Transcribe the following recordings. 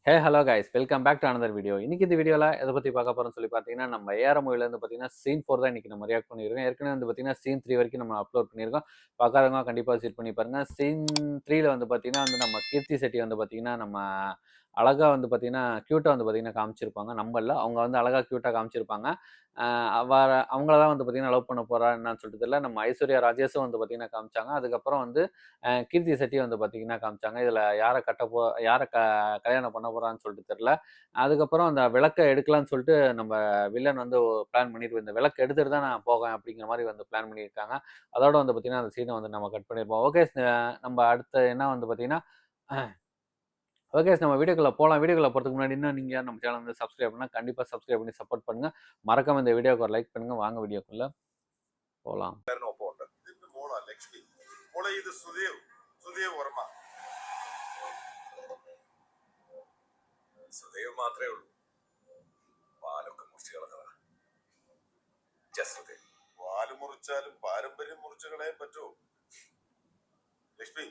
Hey hello guys, welcome back to another video. இன்னைக்கு இந்த வீடியோவில் எதை பற்றி பார்க்க போகிறோம்னு சொல்லி பார்த்தீங்கன்னா, நம்ம ஏஆர் மூவிலேருந்து பார்த்தீங்கன்னா சீன் 4 தான் இன்னைக்கு நம்ம ரியாக்ட் பண்ணியிருக்கோம். ஏற்கனவே வந்து பார்த்தீங்கன்னா சீன் 3 வரைக்கும் நம்ம அப்லோட் பண்ணியிருக்கோம். பார்க்காதவங்க கண்டிப்பாக விசிட் பண்ணி பாருங்க. சீன் 3ல வந்து பார்த்தீங்கன்னா நம்ம கீர்த்தி செட்டி வந்து பார்த்தீங்கன்னா நம்ம அழகாக வந்து பார்த்தீங்கன்னா க்யூட்டாக வந்து பார்த்தீங்கன்னா காமிச்சிருப்பாங்க. நம்மள அவங்க வந்து அழகாக க்யூட்டாக காமிச்சிருப்பாங்க. அவங்கள தான் வந்து பார்த்தீங்கன்னா லவ் பண்ண போறா என்னன்னு சொல்லிட்டு தெரியல. நம்ம ஐஸ்வர்யா ராஜேஷும் வந்து பார்த்தீங்கன்னா காமிச்சாங்க. அதுக்கப்புறம் வந்து கீர்த்தி செட்டி வந்து பார்த்தீங்கன்னா காமிச்சாங்க. இதில் யாரை கல்யாணம் பண்ண போறான்னு சொல்லிட்டு தெரியல. அதுக்கப்புறம் அந்த விளக்க எடுக்கலாம்னு சொல்லிட்டு நம்ம வில்லன் வந்து பிளான் பண்ணிட்டு இந்த விளக்கு எடுத்துட்டு தான் நான் போவேன் அப்படிங்கிற மாதிரி வந்து பிளான் பண்ணியிருக்காங்க. அதோட வந்து பார்த்தீங்கன்னா அந்த சீனை வந்து நம்ம கட் பண்ணியிருப்போம். ஓகே, நம்ம அடுத்த என்ன வந்து பார்த்தீங்கன்னா ஓகே, நம்ம வீடியோக்குள்ள போகலாம். வீடியோக்குள்ள போகிறதுக்கு முன்னாடி இன்னும் நீங்கள் நம்ம சேனல் வந்து சப்ஸ்கிரைப் பண்ணால் கண்டிப்பாக சப்ஸ்கிரைப் பண்ணி சப்போர்ட் பண்ணுங்க. மறக்காம இந்த வீடியோக்கு ஒரு லைக் பண்ணுங்க. வாங்க வீடியோக்குள்ள போகலாம். സുദേവ് മാത്രമേ ഉള്ളൂ. പാലൊക്കെ മുറിച്ചു കളഞ്ഞതാ. പാല് മുറിച്ചാലും പാരമ്പര്യം മുറിച്ചു കളയാൻ പറ്റുമോ? ലക്ഷ്മി,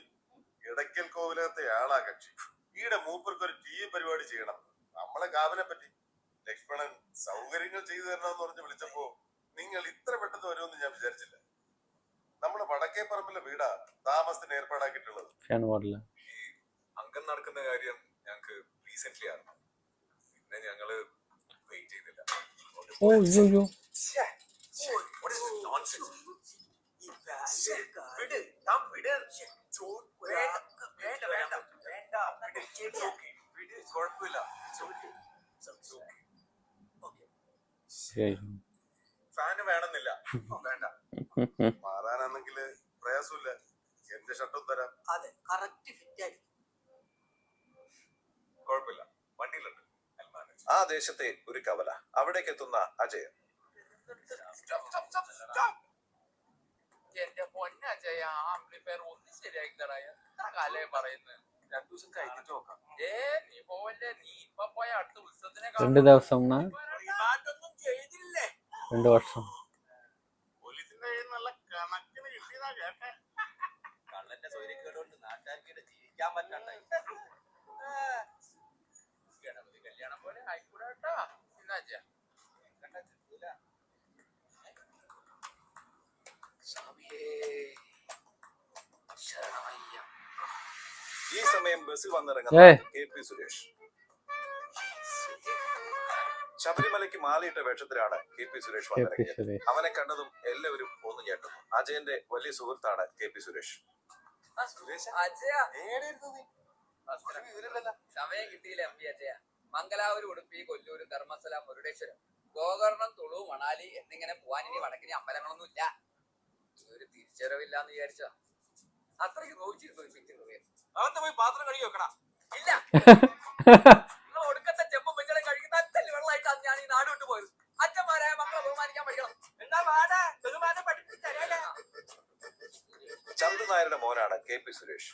ഇടയ്ക്കൽ കോവിലകത്തെ ആളാ കക്ഷി. ഈടെ മൂപ്പർക്ക് ഒരു ടി വി പരിപാടി ചെയ്യണം. നമ്മളെ കാവിനെ പറ്റി ലക്ഷ്മണൻ സൗകര്യങ്ങൾ ചെയ്തു തരണമെന്ന് പറഞ്ഞ് വിളിച്ചപ്പോ നിങ്ങൾ ഇത്ര പെട്ടെന്ന് വരുമെന്ന് ഞാൻ വിചാരിച്ചില്ല. നമ്മുടെ വടക്കേ പറമ്പിലെ വീടാ താമസത്തിന് ഏർപ്പാടാക്കിയിട്ടുള്ളത്. ഈ അംഗം നടക്കുന്ന കാര്യം ഞങ്ങക്ക് റീസെന്റ് അറിഞ്ഞു. പിന്നെ ഞങ്ങള് വെയിറ്റ് ചെയ്തില്ല. കുഴപ്പമില്ല. ഫാന് വേണമെന്നില്ല. വേണ്ട. മാറാനാണെങ്കില് പ്രയാസമില്ല. എന്റെ ഷർട്ടും തരാം. അതെ, കറക്റ്റ് ഫിറ്റ് ആയിരിക്കും. കുഴപ്പമില്ല, വണ്ടിയിലുണ്ട്. ആ ദേശത്തെ ഒരു കവല. അവിടേക്ക് എത്തുന്ന അജയൻ. എന്റെ പൊന്നജയ, ആംപ്ലിഫയർ ഒന്ന് ശരിയാക്കി തരാ. എത്ര കാലമായി പറയുന്നത്. 2 ദിവസം കഴിഞ്ഞിട്ട് നോക്കാം. നീ പോവല്ലേ? നീ ഇപ്പൊ പോയ അടുത്ത ഉത്സവത്തിനെ 2 ദിവസംனா ചെയ്തില്ലേ? 2 വർഷം. പോലീസിന്റെ നല്ല കണക്കിന് കിട്ടിയതാ കേട്ടെ. കള്ളന്റെ സൗകര്യക്കേടുകൊണ്ട് നാട്ടുകാർക്ക് ജീവിക്കാൻ പറ്റണ്ട. ഗണപതി കല്യാണം പോലെ ആയിക്കൂടാ കേട്ടോ. എന്നാച്ചാ ഈ സമയം ബസ്സിൽ വന്നിറങ്ങുന്ന KP സുരേഷ്. ശബരിമലയ്ക്ക് മാലയിട്ട വേഷത്തിലാണ് KP സുരേഷ് വന്നിറങ്ങിയത്. അവനെ കണ്ടതും എല്ലാവരും ഒന്ന് ഞെട്ടുന്നു. അജയന്റെ വലിയ സുഹൃത്താണ് KP സുരേഷ്. സമയം കിട്ടിയില്ല എം പി അജയ. മംഗലാപുരം, ഉടുപ്പി, കൊല്ലൂര്, ധർമ്മസ്ഥല, മുരുടേശ്വരം, ഗോകർണം, തുളു, മണാലി എന്നിങ്ങനെ പോവാൻ ഇനി വടക്കിനി അമ്പലങ്ങളൊന്നും ഇല്ല. ഒരു തിരിച്ചറിവില്ലാന്ന് വിചാരിച്ചോ? അത്രയ്ക്ക് നോക്കിയിരുന്നു. അവത്തെ പോയി പാത്രം കഴുകി വെക്കണം. ഇല്ല, നിങ്ങൾ ഒടുക്കത്തെ ചെമ്പും വെഞ്ചളം കഴിക്കുന്ന അച്ഛല് വെള്ളമായിട്ടാണ് ഞാൻ ഈ നാട് വിട്ടു പോയത്. അച്ഛന്മാരായ മക്കളെ ബഹുമാനിക്കാൻ പഠിക്കണം. എന്താ വാടാ ബഹുമാനം പഠിപ്പിച്ചറിയാ. ചന്തു നായരുടെ മോനാണ് KP സുരേഷ്.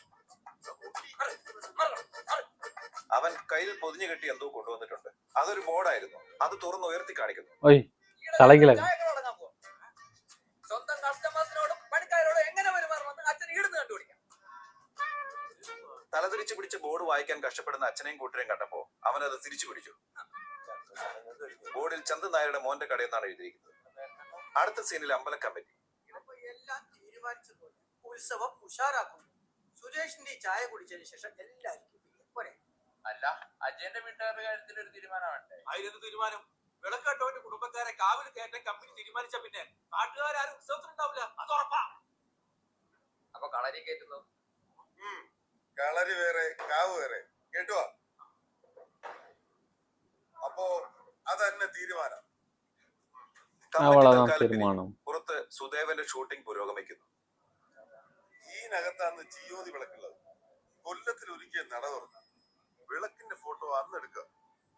അവൻ കയ്യിൽ പൊതിഞ്ഞു കെട്ടി എന്തോ കൊണ്ടുവന്നിട്ടുണ്ട്. അതൊരു ബോർഡായിരുന്നു. അത് തുറന്ന് ഉയർത്തി കാണിക്കുന്നു. സ്വന്തം കസ്റ്റമേഴ്സിനോടും പണിക്കാരോടും എങ്ങനെ പെരുമാറണമെന്ന് അച്ഛൻ ഈടുന്ന് കണ്ടുപിടിക്കാം. തലതിരിച്ചു പിടിച്ച് ബോർഡ് വായിക്കാൻ കഷ്ടപ്പെടുന്ന അച്ഛനെയും കൂട്ടരെയും കണ്ടപ്പോ അവൻ അത് തിരിച്ചു പിടിച്ചു. ബോർഡിൽ ചന്തു നായരുടെ മോന്റെ കടയെന്നാണ് എഴുതിയിരിക്കുന്നത്. അടുത്ത സീനിൽ അമ്പലം കമ്മിറ്റി. എല്ലാം തീരുമാനിച്ചു പോലെ ഉത്സവം ഉഷാറാക്കുന്നു. സുരേഷിന്റെ ചായ കുടിച്ചതിന് ശേഷം എല്ലാവർക്കും അല്ല, അജയന്റെ വീട്ടുകാരുടെ കാര്യത്തിൽ ഒരു തീരുമാനമുണ്ട്. അതിനൊരു തീരുമാനം? വിളക്കാട്ടവന്റെ കുടുംബക്കാരെ കാവിൽ കയറ്റാൻ കമ്പനി തീരുമാനിച്ച പിന്നെ നാട്ടുകാരും ഉത്സവത്തിനുണ്ടാവില്ല. അത് ഉറപ്പാ. അപ്പൊ കളരി കയറ്റുന്നു. കളരി വേറെ, കാവ് വേറെ. കേട്ടുവാ? അപ്പോ അതന്നെ തീരുമാനം. പുറത്ത് സുദേവന്റെ ഷൂട്ടിംഗ് പുരോഗമിക്കുന്നു. ഈനകത്താന്ന് ജിയോതി വിളക്കുള്ളത്. കൊല്ലത്തിൽ ഒരുക്കിയ നട തുറന്ന വിളക്കിന്റെ ഫോട്ടോ അന്ന് എടുക്കുക.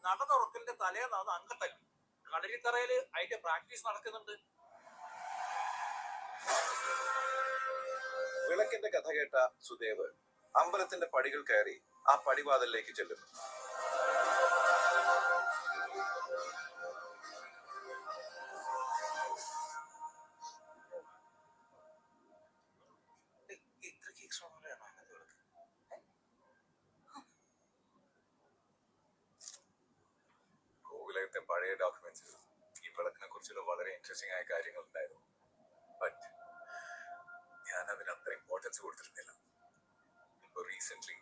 നട തുറക്കലിന്റെ തലേന്നാണ് അങ്കത്തല്ലി. കളരിത്തറയില് അതിന്റെ പ്രാക്ടീസ് നടക്കുന്നുണ്ട്. വിളക്കിന്റെ കഥ കേട്ട സുദേവ് അമ്പലത്തിന്റെ പടികൾ കയറി ആ പടിവാതിലേക്ക് ചെല്ലുന്നു. പഴയ ഡോക്യുമെന്റ്സിൽ ഈ വിളക്കിനെ കുറിച്ചുള്ള വളരെ ഇൻട്രസ്റ്റിംഗ് ആയ കാര്യങ്ങൾ ഉണ്ടായിരുന്നു. ബട്ട് ഞാൻ അതിന് അത്ര ഇമ്പോർട്ടൻസ് കൊടുത്തിരുന്നില്ല. ഇപ്പൊ റീസെന്റ്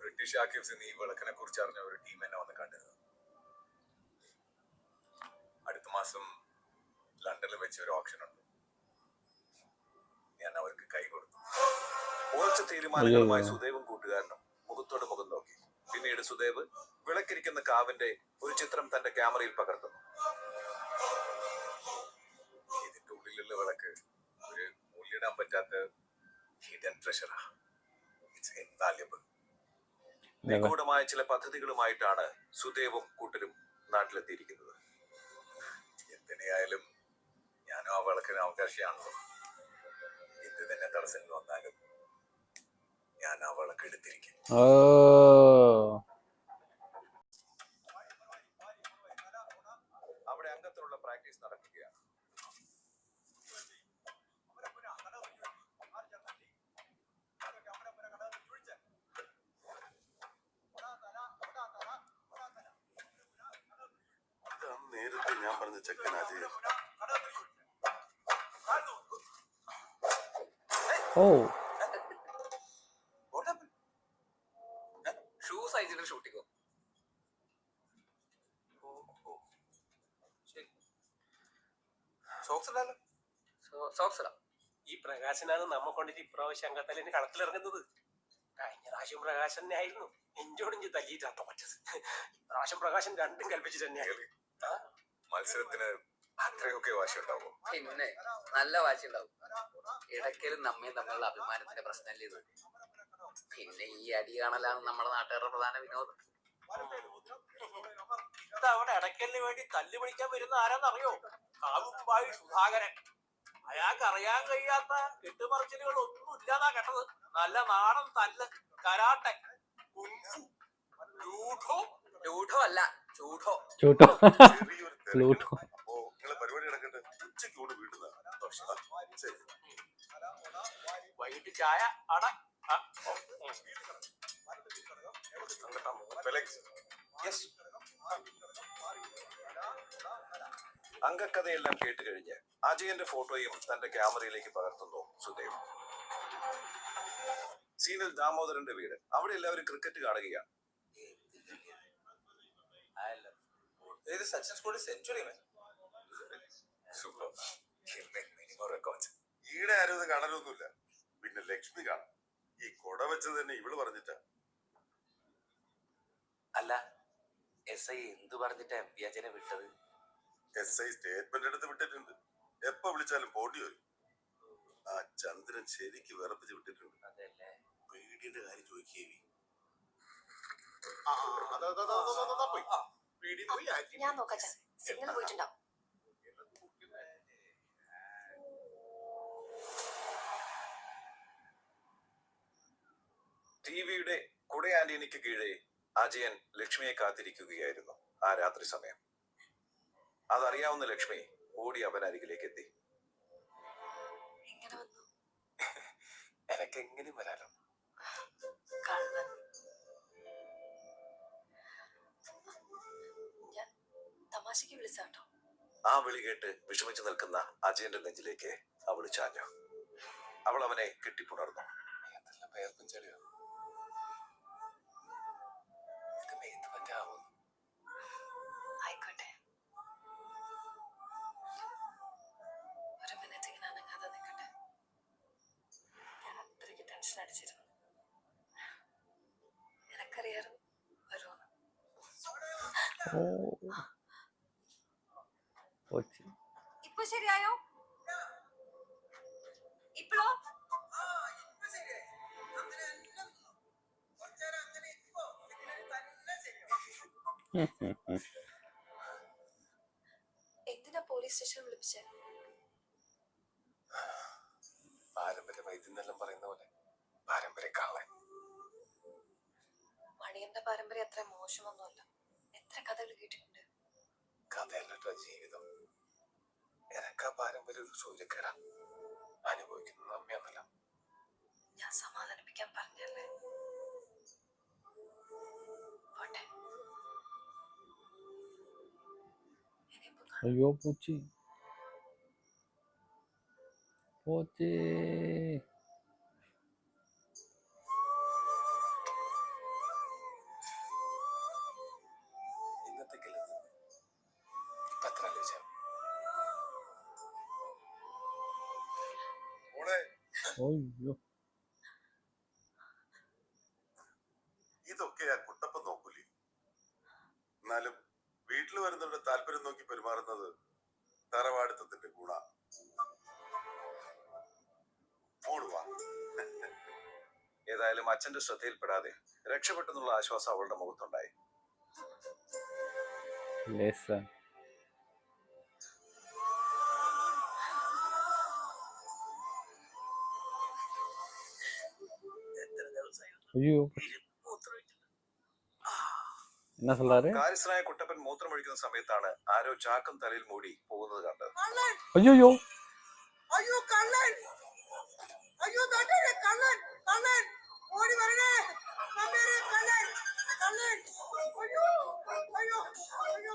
ബ്രിട്ടീഷ് ആർക്കൈവ്സിൽ നിന്ന് ഈ വിളക്കിനെ കുറിച്ച് അറിഞ്ഞ ഒരു ടീം എന്നെ വന്ന് കണ്ടിരുന്നു. അടുത്ത മാസം ലണ്ടനിൽ വെച്ച് ഒരു ഓപ്ഷൻ ഉണ്ട്. ഞാൻ അവർക്ക് കൈ കൊടുത്തു. ഉറച്ച തീരുമാനങ്ങളുമായി സുദേവും കൂട്ടുകാരനും മുഖത്തോട് മുഖം നോക്കി. പിന്നീട് സുദേവ് വിളക്കിരിക്കുന്ന കാവിന്റെ ഒരു ചിത്രം തന്റെ ക്യാമറയിൽ പകർത്തുന്നു. ഇതിന്റെ ഉള്ളിലുള്ള വിളക്ക് ഒരു മൂല്യമിടാൻ പറ്റാത്ത ഹിഡൻ ട്രഷറാ. It's invaluable. നിഗൂഢമായ ചില പദ്ധതികളുമായിട്ടാണ് സുദേവും കൂട്ടരും നാട്ടിലെത്തിയിരിക്കുന്നത്. എന്തിനായാലും ഞാനും ആ വിളക്കിന് അവകാശിയാണല്ലോ. എന്ത് തന്നെ തടസ്സങ്ങൾ വന്നാലും ഞാൻ ആ വിളക്ക് എടുത്തിരിക്കും. അവിടെ അംഗത്തിലുള്ള പ്രാക്ടീസ് നടക്കുകയാണ്. നേരത്തെ ഞാൻ പറഞ്ഞ ചെക്കൻ അജയ്. ഷൂസ് അയച്ചിട്ട് ഷൂട്ടിക്കോ. സോക്സ് ഇടാം. ഈ പ്രകാശനാണ് നമ്മ കൊണ്ടിട്ട് ഇപ്രാവശ്യം അംഗത്തലിന് കളത്തിലിറങ്ങുന്നത്. കഴിഞ്ഞ പ്രാവശ്യം പ്രകാശൻ തന്നെ ആയിരുന്നു എഞ്ചോടിഞ്ച് തല്ലിയിട്ടാത്ത പറ്റത്. പ്രാവശ്യം പ്രകാശൻ രണ്ടും കൽപ്പിച്ചിട്ട് തന്നെയാണ്. മത്സരത്തിന് അത്രയൊക്കെ വാശി ഉണ്ടാവോ? പിന്നെ നല്ല വാശി ഉണ്ടാവും. ഇടയ്ക്കലും നമ്മയും തമ്മിലുള്ള അഭിമാനത്തിന്റെ പ്രശ്നമല്ലേ ഇത്. പിന്നെ ഈ അടി കാണലാണ് നമ്മുടെ നാട്ടുകാരുടെ പ്രധാന വിനോദം. അവിടെ ഇടയ്ക്കലിന് വേണ്ടി തല്ലു പിടിക്കാൻ വരുന്ന ആരാന്നറിയോ? കാവുമ്പായി സുധാകരൻ. അയാൾക്ക് അറിയാൻ കഴിയാത്ത കെട്ടുമറിച്ചിലുകൾ ഒന്നും ഇല്ലാതാ കേട്ടത്. നല്ല നാടൻ തല്ല്, കരാട്ടെ, കുങ്ഫു, ലൂഡോ. ലൂഡോ അല്ല, ചൂഡോ. ചെറിയൊരു തിരക്ക്. അപ്പോ നിങ്ങളെ പരിപാടി നടക്കട്ടെ. ഉച്ചയ്ക്ക് കൊണ്ട് വീട്ടുന്നതാണ്. ശരി. വൈകിട്ട് ചായ അട. ഫെലിക്സ്, അംഗക്കഥയെല്ലാം കേട്ട് കഴിഞ്ഞ് അജയന്റെ ഫോട്ടോയും തന്റെ ക്യാമറയിലേക്ക് പകർത്തുന്നു സുദേവ്. സീനിൽ ദാമോദരന്റെ വീട്. അവിടെ എല്ലാവരും ക്രിക്കറ്റ് കാണുകയാണ്. സൂപ്പർ. Minimum records. ഈടെ ആരും ഇത് കാണലൊന്നുമില്ല. പിന്നെ ലക്ഷ്മി കാണാം. ഈ കൊട വെച്ചത് തന്നെ ഇവള് പറഞ്ഞിട്ടാ. അല്ല, SI എന്ത് പറഞ്ഞിട്ടാ വ്യാജനെ വിട്ടത്? SI സ്റ്റേറ്റ്മെന്റ് എടുത്ത് വിട്ടിട്ടുണ്ട്. എപ്പോ വിളിച്ചാലും പോണ്ടി വരും. ആ ചന്ദ്രൻ ശരിക്ക് വിറപ്പിച്ച് വിട്ടിട്ടുണ്ട്. അതല്ലേ പേടിയുടെ കാര്യം ചോദിക്കേ. ഞാൻ നോക്കാം. സിഗ്നൽ പോയിട്ടുണ്ടാവും. ടിവിയുടെ കുട ആന്റണിക്ക് കീഴെ അജയൻ ലക്ഷ്മിയെ കാത്തിരിക്കുകയായിരുന്നു ആ രാത്രി സമയം. അതറിയാവുന്ന ലക്ഷ്മി ഓടി അവൻ അരികിലേക്ക് എത്തി. എങ്ങനെ വന്നു? എനക്ക് എങ്ങനെയും വരാലോ. കള്ളൻ. ഞാൻ തമാശക്ക് വിളിച്ചാട്ടോ. ആ വിളി കേട്ട് വിഷമിച്ചു നിൽക്കുന്ന അജയന്റെ നെഞ്ചിലേക്ക് അവൾ ചാഞ്ഞു. അവൾ അവനെ കെട്ടിപ്പുണർന്നു. എന്തെല്ലാം പേർക്കും ചെളിയോ? ഇത് മേത്ത് പറ്റാവോ? ആയിക്കോട്ടെ, ഒരു മിനിറ്റ് ഇങ്ങനെ അനങ്ങാതെ നിൽക്കട്ടെ. ഞാൻ അത്രയ്ക്ക് ടെൻഷൻ അടിച്ചിരുന്നു. എനക്കറിയാറും വരുമെന്ന്. ഇപ്പൊ ശരിയായോ? ഇപ്പോഴോ? എന്തിനാ പോലീസ് സ്റ്റേഷൻ വിളിപ്പിച്ചേ? പാരമ്പര്യ വൈദ്യം എന്നെല്ലാം പറയുന്ന പോലെ പാരമ്പര്യ കള്ളൻ. മണിയന്റെ പാരമ്പര്യം അത്ര മോശമൊന്നുമല്ല. എത്ര കഥകൾ കേട്ടിട്ടുണ്ട്. കഥയല്ലോ ജീവിതം. എനക്കാ പാരമ്പര്യ ഒരു സൂര്യക്കേടാ. അനുഭവിക്കുന്നത് നമ്മയൊന്നല്ല. ഞാൻ സമാധാനിപ്പിക്കാൻ പറഞ്ഞല്ലേ. പോട്ടെ. ஐயோ பூச்சி போச்சு. ഇന്നത്തേക്കില്ല ഇപ്പൊ എത്ര ആലോചിച്ചാ മോളെ ஐயோ ഇതൊക്കെ ആ കുട്ടപ്പൻ നോക്കൂലേ? എന്നാലും വീട്ടിൽ വരുന്നവരുടെ താല്പര്യം നോക്കി പെരുമാറുന്നത് തറവാടിത്തത്തിന്റെ ഗുണ. മോളുവാ. ഏതായാലും അച്ഛന്റെ ശ്രദ്ധയിൽപ്പെടാതെ രക്ഷപ്പെട്ടെന്നുള്ള ആശ്വാസം അവളുടെ മുഖത്തുണ്ടായി. லேசா ஐயோ என்ன சொல்றாரு? കാര്യസ്ഥനായ കുട്ടപ്പൻ മൂത്രമൊഴിക്കുന്ന സമയത്താണ് ആരോ ചാക്കും തലയിൽ മൂടി പോകുന്നത് കണ്ടത്. ஐயோ അയ്യോ കള്ളൻ, അയ്യോ കള്ളൻ, കള്ളൻ, കള്ളൻ, ഓടി വരണേ നമ്പേരെ, കള്ളൻ, കള്ളൻ, അയ്യോ, അയ്യോ, അയ്യോ,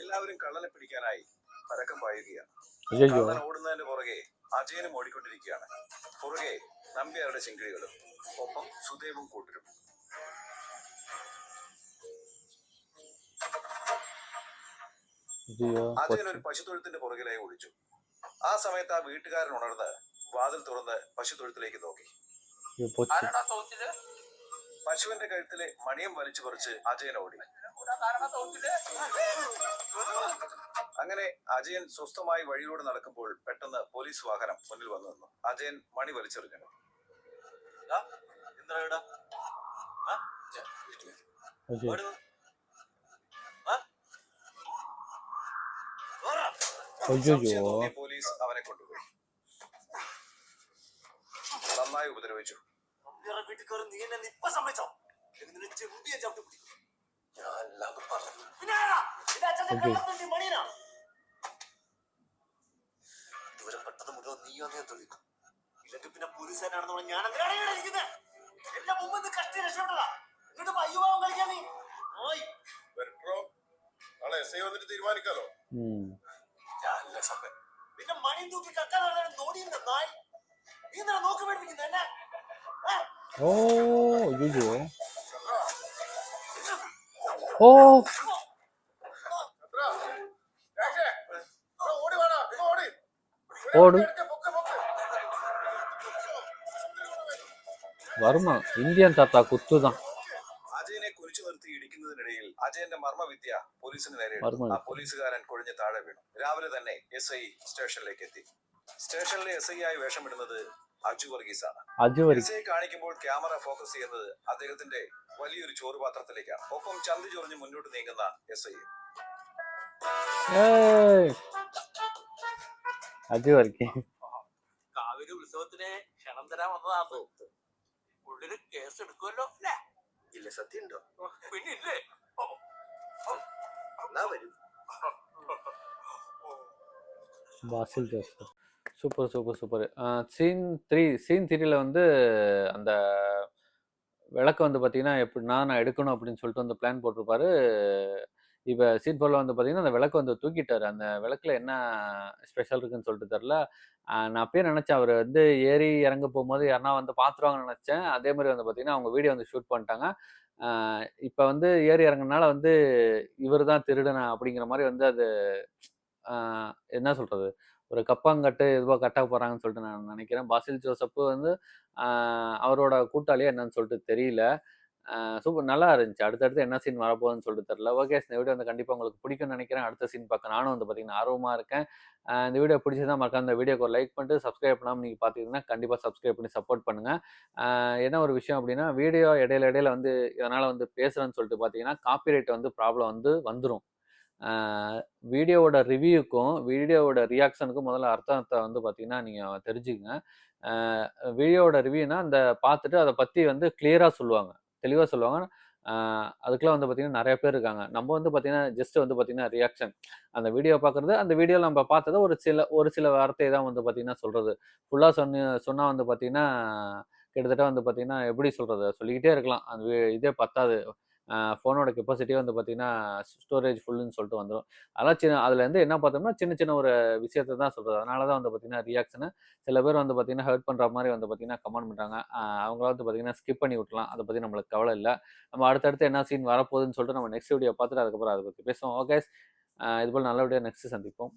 എല്ലാവരും കള്ളനെ പിടിക്കാനായി പരക്കം പായുകയാണ്. ஐயோ കള്ളൻ ഓടുന്നതിന് പുറകെ അജയനും ഓടിക്കൊണ്ടിരിക്കുകയാണ്. പുറകെ നമ്പ്യാരുടെ ചിങ്കിടികളും, ഒപ്പം സുദേവും കൂട്ടരും. ஐயோ അജയൻ ഒരു പശുത്തൊഴുത്തിന്റെ പുറകിലായി ഒളിച്ചു. ആ സമയത്ത് ആ വീട്ടുകാരൻ ഉണർന്ന് വാതിൽ തുറന്ന് പശുത്തൊഴുത്തിലേക്ക് നോക്കി. ஐயோ போச்சு. ആരടാ തോച്ചില്? പശുവിന്റെ കഴുത്തിലെ മണിയം വലിച്ചു പറിച്ച് അജയൻ ഓടി. ആരടാ തോച്ചില്? അങ്ങനെ അജയൻ സ്വസ്ഥമായി വഴിയിലൂടെ നടക്കുമ്പോൾ പെട്ടെന്ന് പോലീസ് വാഹനം മുന്നിൽ വന്നു നിന്നു. അജയൻ മണി വലിച്ചെറിഞ്ഞു. എന്താടാ? ஐயோ സംശയം തോന്നിയ പോലീസ് അവനെ കൊണ്ടുപോയി. നന്നായി ഉപദ്രവിച്ചു. വീട്ടിൽ കയറി നീ എന്നെ ഇപ്പൊ സമ്മതിച്ചോ? നിന്നെ ചെമ്പിയെ ചവിട്ടി പിടിക്കും. പിന്നെ ആരാ? നിന്റെ അച്ഛന്റെ കള്ളത്തിന്റെ മണിയനാ? ഇതുവരെ പെട്ടത് മുഴുവൻ നീ വന്നേ തൊഴിൽ. ഇല്ലെങ്കിൽ പിന്നെ പോലീസുകാരാണെന്ന് പറഞ്ഞാൽ ഞാൻ എന്തിനാണ് ഇരിക്കുന്നത്? എന്റെ മുമ്പ് നിന്ന് കഷ്ടി രക്ഷപ്പെട്ടതാ. എന്നിട്ട് അയ്യുഭാവം കളിക്കാൻ നീ ഓയ്. വരട്ടോ, നാളെ എസ് ഐ വന്നിട്ട് തീരുമാനിക്കാലോ. ഞാനല്ല സഭൻ. പിന്നെ മണി തൂക്കി കക്കാൻ നോടിയുന്ന നായി. നീ എന്താ നോക്കി പഠിപ്പിക്കുന്നത് എന്നെ? ഓ ஐயோ ഓ എത്ര? രാജേ, ഓടി വേണോ? ഓടി. ഓട് പൊക്ക്, പൊക്ക്. வருமா இந்தியன் தாத்தா குத்துதான். അജയനെ കുരിച്ചു നിർത്തി ഇടിക്കുന്നതിനിടയിൽ അജയന്റെ മർമ്മവിദ്യ പോലീസിന് നേരെ ഇട്ടു. മർമ്മവിദ്യ. ആ പോലീസുകാരൻ കുഴഞ്ഞ് താഴെ വീണു. രാവിലെ തന്നെ എസ് ഐ സ്റ്റേഷനിലേക്ക് എത്തി. സ്റ്റേഷനിലെ എസ് ഐ ആയി വേഷമിടുന്നത് അജു വർഗീസ് ആണ്. അജുവരി എസ് ഐ കാണിക്കുമ്പോൾ ക്യാമറ ഫോക്കസ് ചെയ്യുന്നത് അദ്ദേഹത്തിന്റെ വലിയൊരു ചോറുപാത്രത്തിലേക്കാണ്. ഒപ്പം ചന്തി ചൊറിഞ്ഞ് മുന്നോട്ട് നീങ്ങുന്ന എസ് ഐ. അജുവരിക്ക് കാവിലെ ഉത്സവത്തിന് ക്ഷണം തരാൻ വന്നതാണ്. ഉള്ളില് കേസ് എടുക്കുമല്ലോ അല്ലേ? ഇല്ല, സത്യം ഉണ്ടോ? പിന്നെ ഇല്ലേ? എന്നാ വരും. Basil Joseph super super super. Scene 3ல வந்து அந்த விளக்க வந்து பார்த்தீங்கன்னா எப்படின்னா நான் எடுக்கணும் அப்படின்னு சொல்லிட்டு வந்து பிளான் போட்டிருப்பாரு. இப்போ சீன் 4ல வந்து பார்த்தீங்கன்னா அந்த விளக்க வந்து தூக்கிட்டாரு. அந்த விளக்குல என்ன ஸ்பெஷல் இருக்குன்னு சொல்லிட்டு தெரில. நான் அப்பயே நினச்சேன் அவர் வந்து ஏறி இறங்க போகும்போது யாருன்னா வந்து பார்த்துருவாங்கன்னு நினச்சேன். அதே மாதிரி வந்து பார்த்தீங்கன்னா அவங்க வீடியோ வந்து ஷூட் பண்ணிட்டாங்க. இப்போ வந்து ஏறி இறங்குனால வந்து இவர் தான் திருடனா அப்படிங்கிற மாதிரி வந்து அது என்ன சொல்கிறது, ஒரு கப்பாங்கட்டு இதுவாக கட்ட போகிறாங்கன்னு சொல்லிட்டு நான் நினைக்கிறேன். பாசில் ஜோசப்பு வந்து அவரோட கூட்டாளியா என்னன்னு சொல்லிட்டு தெரியல. சூப்பர் நல்லா இருந்துச்சு. அடுத்தடுத்து என்ன சீன் வரப்போகுதுன்னு சொல்லிட்டு தெரில. ஓகே, இந்த வீடியோ வந்து கண்டிப்பாக உங்களுக்கு பிடிக்கும்னு நினைக்கிறேன். அடுத்த சீன் பார்க்க நானும் வந்து பார்த்தீங்கன்னா ஆர்வமாக இருக்கேன். இந்த வீடியோ பிடிச்சதா மறக்காம இந்த வீடியோக்கு ஒரு லைக் பண்ணிட்டு சப்ஸ்கிரைப் பண்ணாமல் நீங்கள் பார்த்தீங்கன்னா கண்டிப்பாக சப்ஸ்கிரைப் பண்ணி சப்போர்ட் பண்ணுங்கள். என்ன ஒரு விஷயம் அப்படின்னா, வீடியோ இடையில வந்து இதனால் வந்து பேசுகிறேன்னு சொல்லிட்டு பார்த்தீங்கன்னா காப்பிரைட் வந்து ப்ராப்ளம் வந்து வந்துடும். வீடியோவோட ரிவ்யூக்கும் வீடியோவோட ரியாக்ஷனுக்கும் முதல்ல அர்த்தத்தை வந்து பார்த்தீங்கன்னா நீங்கள் தெரிஞ்சுக்கங்க. வீடியோவோட ரிவ்யூனா அந்த பார்த்துட்டு அதை பற்றி வந்து கிளியராக சொல்லுவாங்க, தெளிவாக சொல்லுவாங்க. அதுக்கெலாம் வந்து பார்த்தீங்கன்னா நிறைய பேர் இருக்காங்க. நம்ம வந்து பார்த்தீங்கன்னா ஜஸ்ட் வந்து பார்த்தீங்கன்னா ரியாக்ஷன், அந்த வீடியோ பார்க்குறது, அந்த வீடியோவில் நம்ம பார்த்ததை ஒரு சில வார்த்தை தான் வந்து பார்த்தீங்கன்னா சொல்கிறது. ஃபுல்லாக சொன்னால் வந்து பார்த்தீங்கன்னா கிட்டத்தட்ட வந்து பார்த்தீங்கன்னா எப்படி சொல்கிறது, சொல்லிக்கிட்டே இருக்கலாம். அந்த இதே பத்தாது. ஃபோனோட கெப்பாசிட்டியே வந்து பார்த்தீங்கன்னா ஸ்டோரேஜ் ஃபுல்லுன்னு சொல்லிட்டு வந்துடும். அதெல்லாம் அதுலேருந்து என்ன பார்த்தோம்னா சின்ன சின்ன ஒரு விஷயத்த தான் சொல்கிறது. அதனால தான் வந்து பார்த்தீங்கன்னா ரியாக்ஷனு சில பேர் வந்து பார்த்தீங்கன்னா ஹர்ட் பண்ணுற மாதிரி வந்து பார்த்தீங்கன்னா கமெண்ட் பண்ணுறாங்க. அவங்கள வந்து பார்த்தீங்கன்னா ஸ்கிப் பண்ணி விட்டுலாம். அதை பற்றி நம்மளுக்கு கவலை இல்லை. நம்ம அடுத்தடுத்து என்ன சீன் வரப்போகுதுன்னு சொல்லிட்டு நம்ம நெக்ஸ்ட் வீடியோ பார்த்துட்டு அதுக்கப்புறம் அதை பற்றி பேசுவோம். ஓகே, இதுபோல் நல்ல வீடியோ நெக்ஸ்ட் சந்திப்போம்.